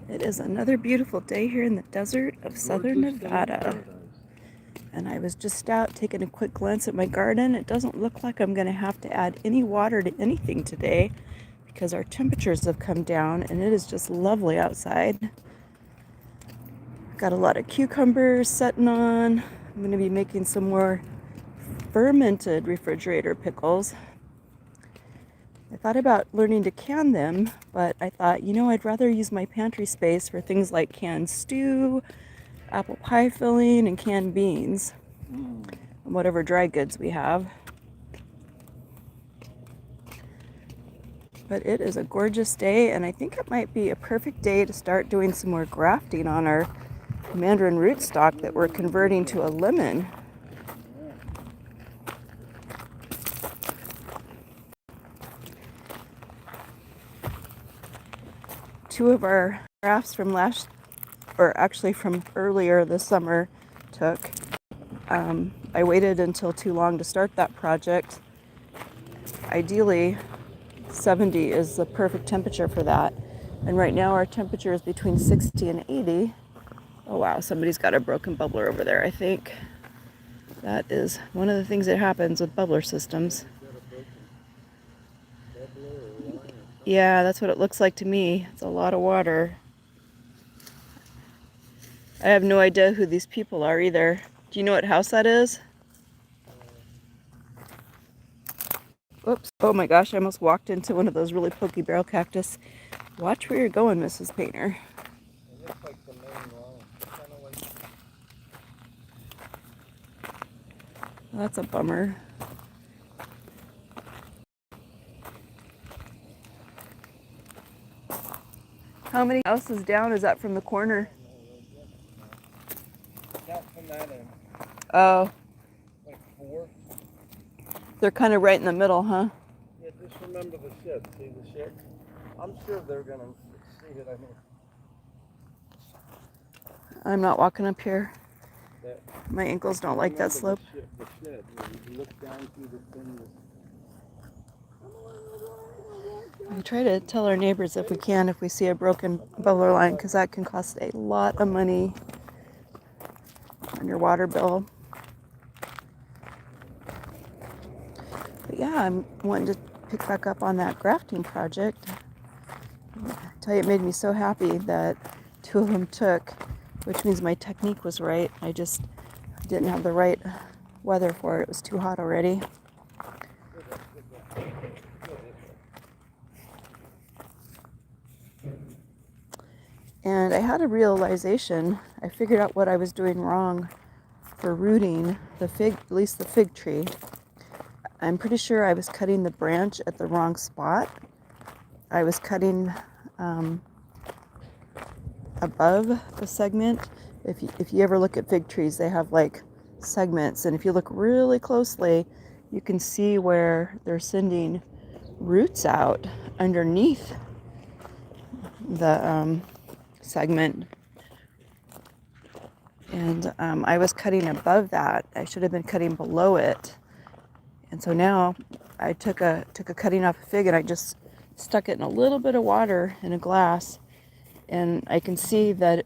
It is another beautiful day here in the desert of southern Nevada. And I was just out taking a quick glance at my garden. It doesn't look like I'm going to have to add any water to anything today because our temperatures have come down and it is just lovely outside. Got a lot of cucumbers setting on. I'm going to be making some more fermented refrigerator pickles. I thought about learning to can them, but I thought, I'd rather use my pantry space for things like canned stew, apple pie filling, and canned beans, and whatever dry goods we have. But it is a gorgeous day, and I think it might be a perfect day to start doing some more grafting on our mandarin rootstock that we're converting to a lemon. Two of our grafts from from earlier this summer took. I waited until too long to start that project. Ideally, 70 is the perfect temperature for that. And right now our temperature is between 60 and 80. Oh wow, somebody's got a broken bubbler over there, I think. That is one of the things that happens with bubbler systems. Yeah, that's what it looks like to me. It's a lot of water. I have no idea who these people are either. Do you know what house that is? Oops. Oh my gosh, I almost walked into one of those really pokey barrel cactus. Watch where you're going, Mrs. Painter. It looks like the main line. Kind of like... That's a bummer. How many houses down is that from the corner? Not from that end. Oh. Like 4. They're kind of right in the middle, huh? Yeah, just remember the shed. See the shed? I'm sure they're going to see it. I mean, I'm not walking up here. that, My ankles don't like that slope. The shed, where you look down through the thing. We try to tell our neighbors if we see a broken bubbler line, because that can cost a lot of money on your water bill. But yeah, I'm wanting to pick back up on that grafting project. I tell you, it made me so happy that 2 of them took, which means my technique was right. I just didn't have the right weather for it. It was too hot already. And I had a realization. I figured out what I was doing wrong for rooting the fig, at least the fig tree. I'm pretty sure I was cutting the branch at the wrong spot. I was cutting above the segment. If you ever look at fig trees, they have like segments, and if you look really closely, you can see where they're sending roots out underneath the segment. And I was cutting above that. I should have been cutting below it. And so now I took a cutting off a fig and I just stuck it in a little bit of water in a glass, and I can see that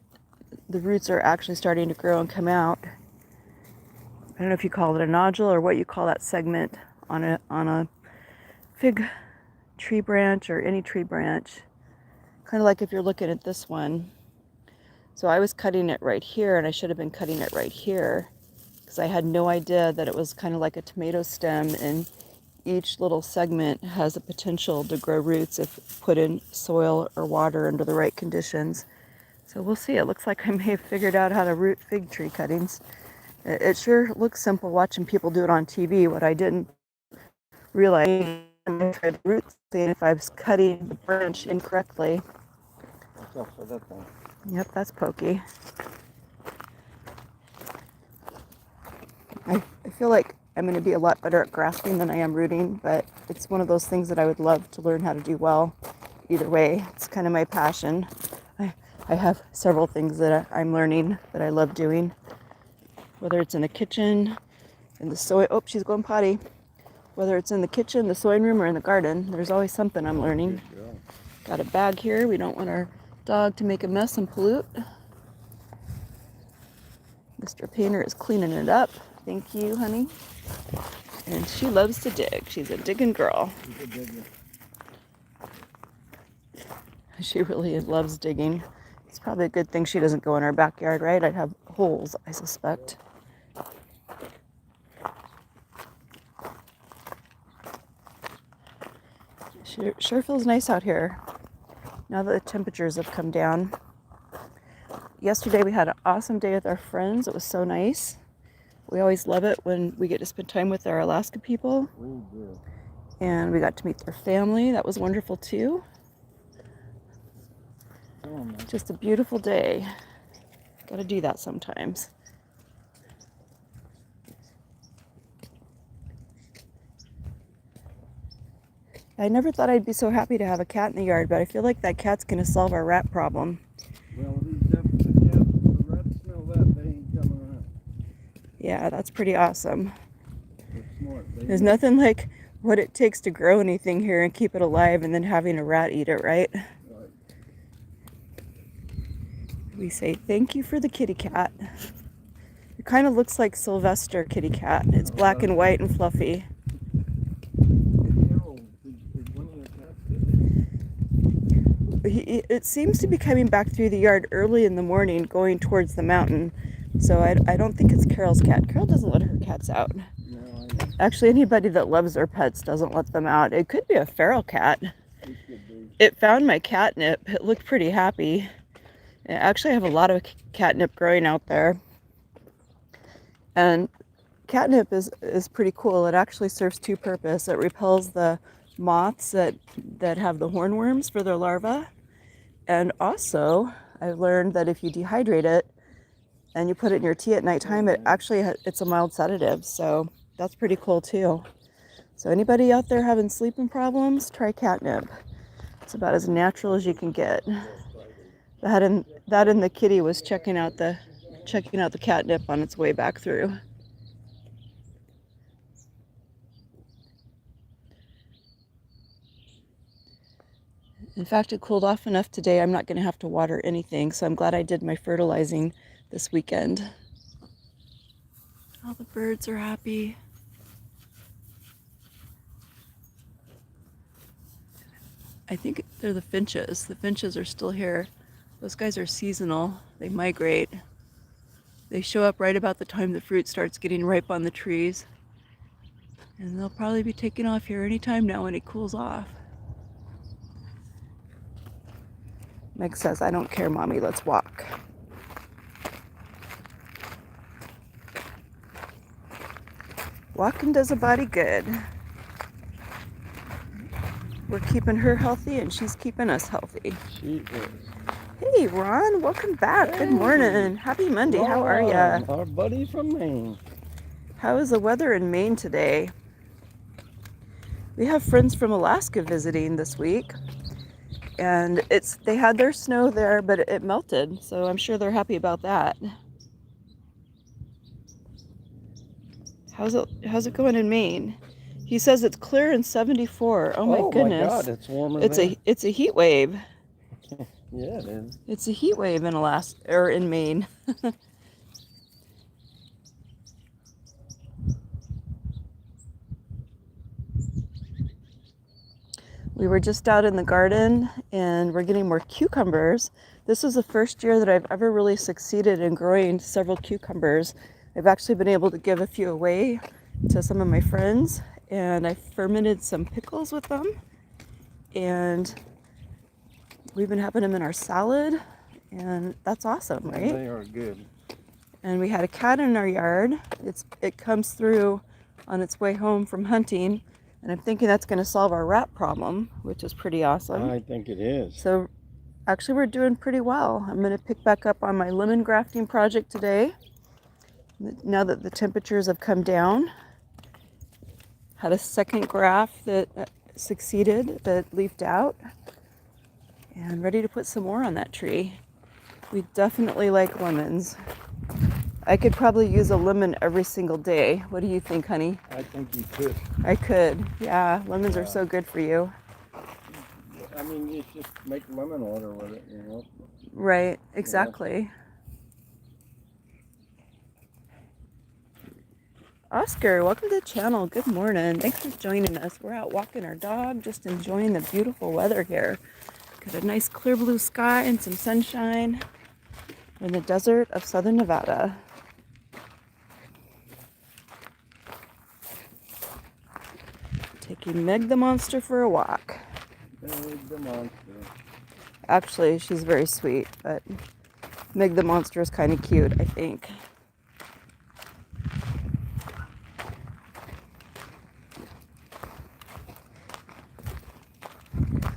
the roots are actually starting to grow and come out. I don't know if you call it a nodule or what you call that segment on a fig tree branch or any tree branch. Kind of like if you're looking at this one. So I was cutting it right here, and I should have been cutting it right here, because I had no idea that it was kind of like a tomato stem, and each little segment has a potential to grow roots if put in soil or water under the right conditions. So we'll see. It looks like I may have figured out how to root fig tree cuttings. It sure looks simple watching people do it on TV. What I didn't realize, I tried roots, seeing if I was cutting the branch incorrectly. What's up for that thing? Yep, that's pokey. I feel like I'm going to be a lot better at grafting than I am rooting, but it's one of those things that I would love to learn how to do well. Either way, it's kind of my passion. I have several things that I'm learning that I love doing, whether it's in the kitchen, in the soy. Oh, she's going potty. Whether it's in the kitchen, the sewing room, or in the garden, there's always something I'm learning. Got a bag here. We don't want our dog to make a mess and pollute. Mr. Painter is cleaning it up. Thank you, honey. And she loves to dig. She's a digging girl. She's a digger. She really loves digging. It's probably a good thing she doesn't go in our backyard, right? I'd have holes, I suspect. Sure feels nice out here now that the temperatures have come down. Yesterday we had an awesome day with our friends. It was so nice. We always love it when we get to spend time with our Alaska people. We do. And we got to meet their family. That was wonderful too. Oh, just a beautiful day. Got to do that sometimes. I never thought I'd be so happy to have a cat in the yard, but I feel like that cat's going to solve our rat problem. Well, these definitely cats, the rats smell that, they ain't coming around. Yeah, that's pretty awesome. They're smart. There's nothing like what it takes to grow anything here and keep it alive and then having a rat eat it, right? Right. We say thank you for the kitty cat. It kind of looks like Sylvester kitty cat. It's black and white and fluffy. It seems to be coming back through the yard early in the morning going towards the mountain. So I don't think it's Carol's cat. Carol doesn't let her cats out. No, I know. Actually, anybody that loves their pets doesn't let them out. It could be a feral cat. It could be. It found my catnip. It looked pretty happy. Actually, I have a lot of catnip growing out there. And catnip is pretty cool. It actually serves two purposes. It repels the moths that have the hornworms for their larvae. And also, I've learned that if you dehydrate it and you put it in your tea at nighttime, it's a mild sedative. So that's pretty cool too. So anybody out there having sleeping problems, try catnip. It's about as natural as you can get. That and the kitty was checking out the catnip on its way back through. In fact, it cooled off enough today, I'm not going to have to water anything, so I'm glad I did my fertilizing this weekend. All the birds are happy. I think they're the finches. The finches are still here. Those guys are seasonal. They migrate. They show up right about the time the fruit starts getting ripe on the trees. And they'll probably be taking off here anytime now when it cools off. Meg says, I don't care, Mommy, let's walk. Walking does a body good. We're keeping her healthy and she's keeping us healthy. She is. Hey, Ron, welcome back. Good morning. Happy Monday. How are ya? Our buddy from Maine. How is the weather in Maine today? We have friends from Alaska visiting this week. And they had their snow there, but it melted. So I'm sure they're happy about that. How's it going in Maine? He says it's clear and 74. Oh my goodness. Oh my God, it's warmer there. It's a heat wave. Yeah, it is. It's a heat wave in Alaska or in Maine. We were just out in the garden and we're getting more cucumbers. This is the first year that I've ever really succeeded in growing several cucumbers. I've actually been able to give a few away to some of my friends, and I fermented some pickles with them, and we've been having them in our salad, and that's awesome, right? They are good. And we had a cat in our yard. It comes through on its way home from hunting, and I'm thinking that's going to solve our rat problem, which is pretty awesome. I think it is. So actually we're doing pretty well. I'm going to pick back up on my lemon grafting project today, now that the temperatures have come down. Had a second graft that succeeded, but leafed out, and ready to put some more on that tree. We definitely like lemons. I could probably use a lemon every single day. What do you think, honey? I think you could. I could. Yeah, lemons are so good for you. I mean, you just make lemon water with it, you know. Right, exactly. Oscar, welcome to the channel. Good morning. Thanks for joining us. We're out walking our dog, just enjoying the beautiful weather here. Got a nice clear blue sky and some sunshine. We're in the desert of southern Nevada. Taking Meg the monster for a walk. Meg the monster. Actually, she's very sweet, but Meg the monster is kind of cute, I think.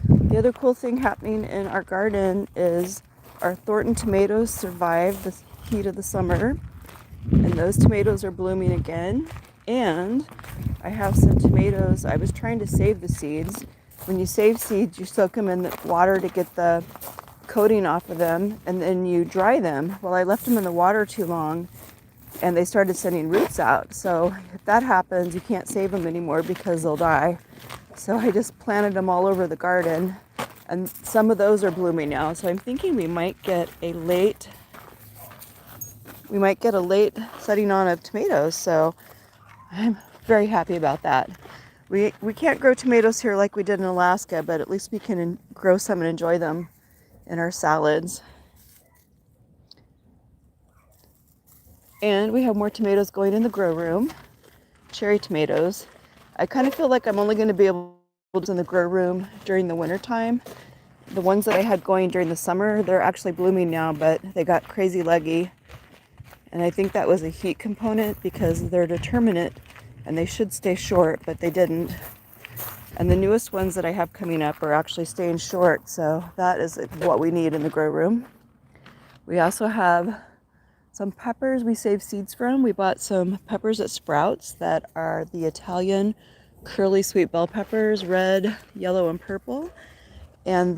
The other cool thing happening in our garden is our Thornton tomatoes survived the heat of the summer, and those tomatoes are blooming again. And I have some tomatoes. I was trying to save the seeds. When you save seeds, you soak them in the water to get the coating off of them, and then you dry them. Well, I left them in the water too long, and they started sending roots out. So if that happens, you can't save them anymore because they'll die. So I just planted them all over the garden, and some of those are blooming now. So I'm thinking we might get a late setting on of tomatoes. So I'm very happy about that. We can't grow tomatoes here like we did in Alaska, but at least we can grow some and enjoy them in our salads. And we have more tomatoes going in the grow room, cherry tomatoes. I kind of feel like I'm only going to be able to in the grow room during the winter time. The ones that I had going during the summer, they're actually blooming now, but they got crazy leggy. And I think that was a heat component because they're determinate and they should stay short, but they didn't. And the newest ones that I have coming up are actually staying short, so that is what we need in the grow room. We also have some peppers we saved seeds from. We bought some peppers at Sprouts that are the Italian curly sweet bell peppers, red, yellow, and purple. And